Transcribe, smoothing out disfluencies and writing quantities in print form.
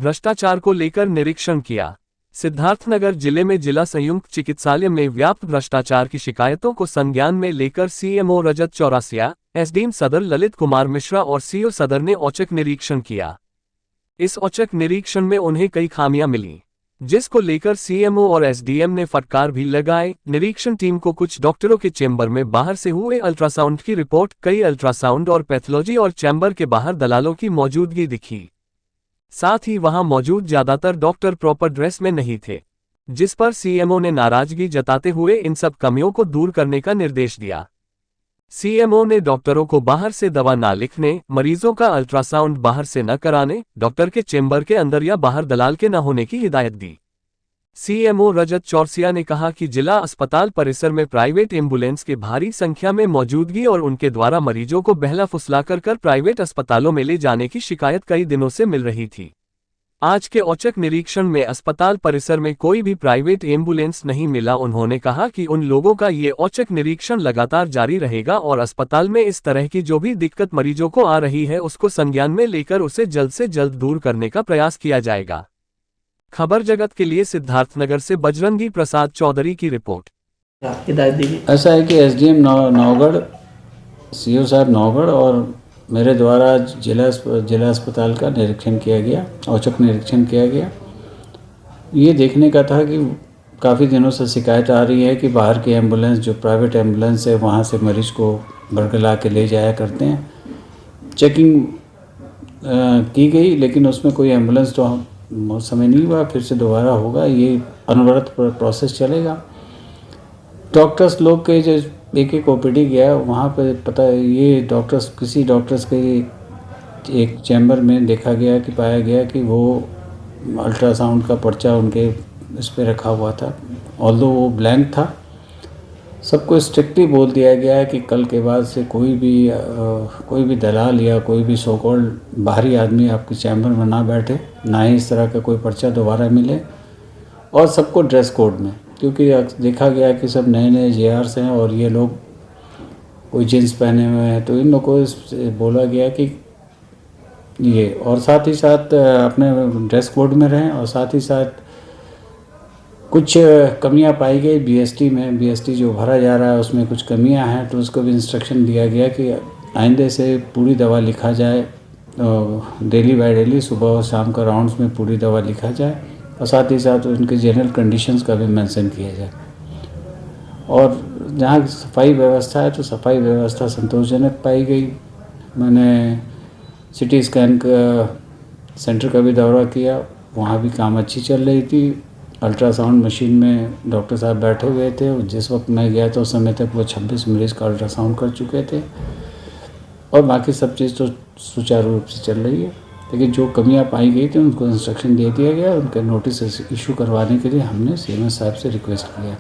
भ्रष्टाचार को लेकर निरीक्षण किया। सिद्धार्थनगर जिले में जिला संयुक्त चिकित्सालय में व्याप्त भ्रष्टाचार की शिकायतों को संज्ञान में लेकर सीएमओ रजत चौरसिया, एसडीएम सदर ललित कुमार मिश्रा और सीओ सदर ने औचक निरीक्षण किया। इस औचक निरीक्षण में उन्हें कई खामियां मिली, जिसको लेकर सीएमओ और एसडीएम ने फटकार भी लगाए। निरीक्षण टीम को कुछ डॉक्टरों के चेंबर में बाहर से हुए अल्ट्रासाउंड की रिपोर्ट, कई अल्ट्रासाउंड और पैथोलॉजी और चैम्बर के बाहर दलालों की मौजूदगी दिखी। साथ ही वहां मौजूद ज्यादातर डॉक्टर प्रॉपर ड्रेस में नहीं थे, जिस पर सीएमओ ने नाराजगी जताते हुए इन सब कमियों को दूर करने का निर्देश दिया। सीएमओ ने डॉक्टरों को बाहर से दवा ना लिखने, मरीजों का अल्ट्रासाउंड बाहर से न कराने, डॉक्टर के चेंबर के अंदर या बाहर दलाल के न होने की हिदायत दी। सीएमओ रजत चौरसिया ने कहा कि जिला अस्पताल परिसर में प्राइवेट एम्बुलेंस के भारी संख्या में मौजूदगी और उनके द्वारा मरीजों को बहला फुसला कर प्राइवेट अस्पतालों में ले जाने की शिकायत कई दिनों से मिल रही थी। आज के औचक निरीक्षण में अस्पताल परिसर में कोई भी प्राइवेट एम्बुलेंस नहीं मिला। उन्होंने कहा कि उन लोगों का ये औचक निरीक्षण लगातार जारी रहेगा और अस्पताल में इस तरह की जो भी दिक्कत मरीजों को आ रही है उसको संज्ञान में लेकर उसे जल्द से जल्द दूर करने का प्रयास किया जाएगा। खबर जगत के लिए सिद्धार्थनगर से बजरंगी प्रसाद चौधरी की रिपोर्ट। ऐसा है कि एसडीएम नौगढ़, सीओ साहब नौगढ़ और मेरे द्वारा जिला अस्पताल का निरीक्षण किया गया, औचक निरीक्षण किया गया। ये देखने का था कि काफ़ी दिनों से शिकायत आ रही है कि बाहर की एम्बुलेंस, जो प्राइवेट एम्बुलेंस है, वहाँ से मरीज़ को बरगला के ले जाया करते हैं। चेकिंग की गई, लेकिन उसमें कोई एम्बुलेंस तो उस समय नहीं हुआ। फिर से दोबारा होगा, ये अनवरत प्रोसेस चलेगा। डॉक्टर्स लोग के जो एक ओपीडी गया, वहाँ पे पता ये डॉक्टर्स, किसी डॉक्टर्स के एक चैम्बर में देखा गया कि पाया गया कि वो अल्ट्रासाउंड का पर्चा उनके इस पे रखा हुआ था, ऑल्दो वो ब्लैंक था। सबको स्ट्रिक्टली बोल दिया गया है कि कल के बाद से कोई भी दलाल या कोई भी सो कॉल्ड बाहरी आदमी आपके चैम्बर में ना बैठे, ना ही इस तरह का कोई पर्चा दोबारा मिले, और सबको ड्रेस कोड में, क्योंकि देखा गया कि सब नए नए जेआर्स हैं और ये लोग कोई जींस पहने हुए हैं, तो इन लोगों को बोला गया कि ये, और साथ ही साथ अपने ड्रेस कोड में रहें। और साथ ही साथ कुछ कमियां पाई गई बीएसटी में, बीएसटी जो भरा जा रहा है उसमें कुछ कमियां हैं, तो उसको भी इंस्ट्रक्शन दिया गया कि आइंदे से पूरी दवा लिखा जाए, डेली बाय डेली सुबह और शाम का राउंड्स में पूरी दवा लिखा जाए, और साथ ही साथ उनके जनरल कंडीशंस का भी मेंशन किया जाए। और जहाँ सफाई व्यवस्था है तो सफाई व्यवस्था संतोषजनक पाई गई। मैंने सिटी स्कैन का सेंटर का भी दौरा किया, वहाँ भी काम अच्छी चल रही थी। अल्ट्रासाउंड मशीन में डॉक्टर साहब बैठे हुए थे, जिस वक्त मैं गया तो उस समय तक वो 26 मरीज का अल्ट्रासाउंड कर चुके थे, और बाकी सब चीज़ तो सुचारू रूप से चल रही है। लेकिन जो कमियां पाई गई थी उनको इंस्ट्रक्शन दे दिया गया, उनके नोटिस इशू करवाने के लिए हमने सीएमएस साहब से रिक्वेस्ट किया।